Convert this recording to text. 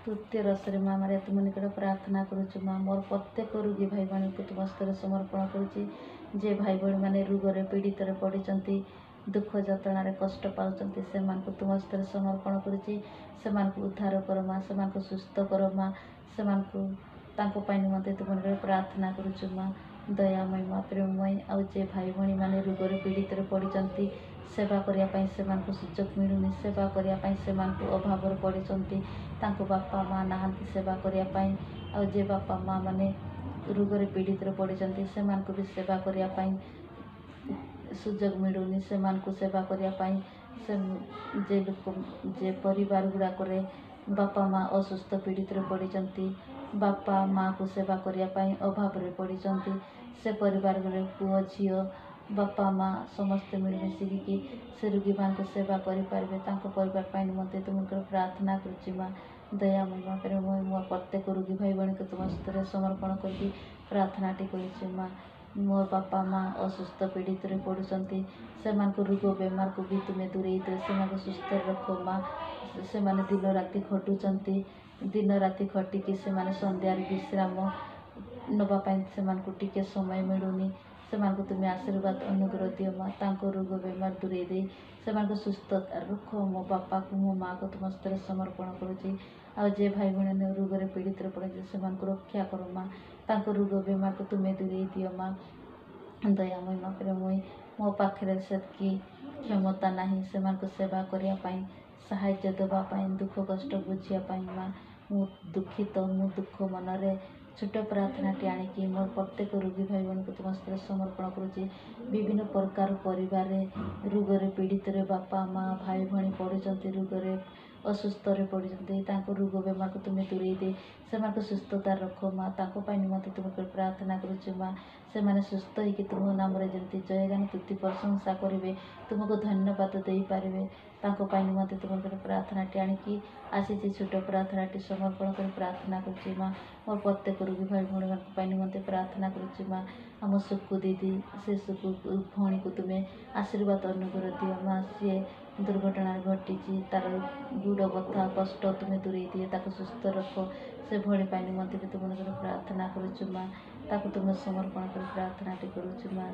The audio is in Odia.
ତୃତୀୟ ରସରେ ମା ମାରିଆ ତୁମ ନିକଟ ପ୍ରାର୍ଥନା କରୁଛୁ। ମା ମୋର ପ୍ରତ୍ୟେକ ରୋଗୀ ଭାଇ ଭଉଣୀଙ୍କୁ ତୁମ ହସ୍ତରେ ସମର୍ପଣ କରୁଛି। ଯେ ଭାଇ ଭଉଣୀମାନେ ରୋଗରେ ପୀଡ଼ିତରେ ପଡ଼ିଛନ୍ତି, ଦୁଃଖ ଯନ୍ତ୍ରଣାରେ କଷ୍ଟ ପାଉଛନ୍ତି, ସେମାନଙ୍କୁ ତୁମ ହସ୍ତରେ ସମର୍ପଣ କରୁଛି। ସେମାନଙ୍କୁ ଉଦ୍ଧାର କର ମା, ସେମାନଙ୍କୁ ସୁସ୍ଥ କର ମା, ସେମାନଙ୍କୁ ତାଙ୍କ ପାଇଁ ନିମନ୍ତେ ତୁମ ନିକଟରେ ପ୍ରାର୍ଥନା କରୁଛୁ। ମା ଦୟାମୟ ମା ପ୍ରେମମୟ, ଆଉ ଯେ ଭାଇ ଭଉଣୀମାନେ ରୋଗରେ ପୀଡ଼ିତରେ ପଡ଼ିଛନ୍ତି, ସେବା କରିବା ପାଇଁ ସେମାନଙ୍କୁ ସୁଯୋଗ ମିଳୁନି, ସେବା କରିବା ପାଇଁ ସେମାନଙ୍କୁ ଅଭାବରେ ପଡ଼ିଛନ୍ତି, ତାଙ୍କ ବାପା ମା ନାହାନ୍ତି ସେବା କରିବା ପାଇଁ। ଆଉ ଯେ ବାପା ମା ମାନେ ରୋଗରେ ପୀଡ଼ିତରେ ପଡ଼ିଛନ୍ତି, ସେମାନଙ୍କୁ ବି ସେବା କରିବା ପାଇଁ ସୁଯୋଗ ମିଳୁନି, ସେମାନଙ୍କୁ ସେବା କରିବା ପାଇଁ ଯେ ପରିବାର ଗୁଡ଼ାକରେ ବାପା ମା ଅସୁସ୍ଥ ପୀଡ଼ିତରେ ପଡ଼ିଛନ୍ତି, ବାପା ମାଆକୁ ସେବା କରିବା ପାଇଁ ଅଭାବରେ ପଡ଼ିଛନ୍ତି, ସେ ପରିବାରରେ ପୁଅ ଝିଅ ବାପା ମା ସମସ୍ତେ ମିଳିମିଶିକି ସେ ରୋଗୀମାନଙ୍କୁ ସେବା କରିପାରିବେ, ତାଙ୍କ ପରିବାର ପାଇଁ ନିମନ୍ତେ ତୁମକୁ ପ୍ରାର୍ଥନା କରୁଛି। ମା ଦୟାମୟ ମା ପ୍ରେମମୟ, ମୋ ପ୍ରତ୍ୟେକ ରୋଗୀ ଭାଇ ଭଉଣୀକୁ ତୁମ ହସ୍ତରେ ସମର୍ପଣ କରିକି ପ୍ରାର୍ଥନାଟି କରୁଛି। ମା ମୋ ବାପା ମା ଅସୁସ୍ଥ ପୀଡ଼ିତରେ ପଡ଼ୁଛନ୍ତି, ସେମାନଙ୍କୁ ରୋଗ ବେମାରକୁ ବି ତୁମେ ଦୂରେଇ ଦିଅ, ସେମାନଙ୍କୁ ସୁସ୍ଥ ରଖ ମା। ସେମାନେ ଦିନ ରାତି ଖଟୁଛନ୍ତି, ଦିନ ରାତି ଖଟିକି ସେମାନେ ସନ୍ଧ୍ୟାରେ ବିଶ୍ରାମ ନେବା ପାଇଁ ସେମାନଙ୍କୁ ଟିକେ ସମୟ ମିଳୁନି, ସେମାନଙ୍କୁ ତୁମେ ଆଶୀର୍ବାଦ ଅନୁଗ୍ରହ ଦିଅ ମା, ତାଙ୍କ ରୋଗ ବେମାର ଦୂରେଇ ଦେଇ ସେମାନଙ୍କୁ ସୁସ୍ଥ ରଖ। ମୋ ବାପାକୁ ମୋ ମାଆକୁ ତୁମ ହସ୍ତରେ ସମର୍ପଣ କରୁଛି। ଆଉ ଯେ ଭାଇ ଭଉଣୀ ରୋଗରେ ପୀଡ଼ିତରେ ପଡ଼ିଛନ୍ତି, ସେମାନଙ୍କୁ ରକ୍ଷା କର ମା, ତାଙ୍କ ରୋଗ ବେମାରକୁ ତୁମେ ଦୂରେଇ ଦିଅ ମା ଦୟାମୟ ମା ପ୍ରେମମୟ। ମୋ ପାଖରେ ସେତିକି କ୍ଷମତା ନାହିଁ ସେମାନଙ୍କୁ ସେବା କରିବା ପାଇଁ, ସାହାଯ୍ୟ ଦେବା ପାଇଁ, ଦୁଃଖ କଷ୍ଟ ବୁଝିବା ପାଇଁ ମା। ମୁଁ ଦୁଃଖିତ, ମୁଁ ଦୁଃଖ ମନରେ ଛୋଟ ପ୍ରାର୍ଥନାଟି ଆଣିକି ମୋର ପ୍ରତ୍ୟେକ ରୋଗୀ ଭାଇ ଭଉଣୀଙ୍କୁ ତୁମ ହସ୍ତରେ ସମର୍ପଣ କରୁଛି। ବିଭିନ୍ନ ପ୍ରକାର ପରିବାରରେ ରୋଗରେ ପୀଡ଼ିତରେ ବାପା ମା ଭାଇ ଭଉଣୀ ପଡ଼ୁଛନ୍ତି, ରୋଗରେ ଅସୁସ୍ଥରେ ପଡ଼ିଛନ୍ତି, ତାଙ୍କ ରୋଗ ବେମାରକୁ ତୁମେ ଦୂରେଇ ଦେଇ ସେମାନଙ୍କୁ ସୁସ୍ଥତା ରଖ ମା, ତାଙ୍କ ପାଇଁ ନିମନ୍ତେ ତୁମକୁ ପ୍ରାର୍ଥନା କରୁଛୁ। ମା ସେମାନେ ସୁସ୍ଥ ହେଇକି ତୁମ ନାମରେ ଯେମିତି ଜୟଗାନ ତୁତି ପ୍ରଶଂସା କରିବେ, ତୁମକୁ ଧନ୍ୟବାଦ ଦେଇପାରିବେ, ତାଙ୍କ ପାଇଁ ନିମନ୍ତେ ତୁମକୁ ପ୍ରାର୍ଥନାଟି ଆଣିକି ଆସିଛି। ଛୋଟ ପ୍ରାର୍ଥନାଟି ସମର୍ପଣ କରି ପ୍ରାର୍ଥନା କରୁଛି। ମା ମୋର ପ୍ରତ୍ୟେକ ରୋଗୀ ଭାଇ ଭଉଣୀମାନଙ୍କ ପାଇଁ ନିମନ୍ତେ ପ୍ରାର୍ଥନା କରୁଛି। ମା ଆମ ସୁକୁ ଦିଦି, ସେ ସୁକୁ ଭଉଣୀକୁ ତୁମେ ଆଶୀର୍ବାଦ ଅନୁଗ୍ରହ ଦିଅ ମା। ସିଏ ଦୁର୍ଘଟଣାରେ ଘଟିଛି, ତାର ଗୋଡ଼ ବଥା କଷ୍ଟ ତୁମେ ଦୂରେଇ ଦିଅ, ତାକୁ ସୁସ୍ଥ ରଖ। ସେ ଭଳି ପାଇଁ ନିମନ୍ତେ ବି ତୁମକୁ ପ୍ରାର୍ଥନା କରୁଛୁ ମା, ତାକୁ ତୁମେ ସମର୍ପଣ କରି ପ୍ରାର୍ଥନାଟି କରୁଛୁ। ମା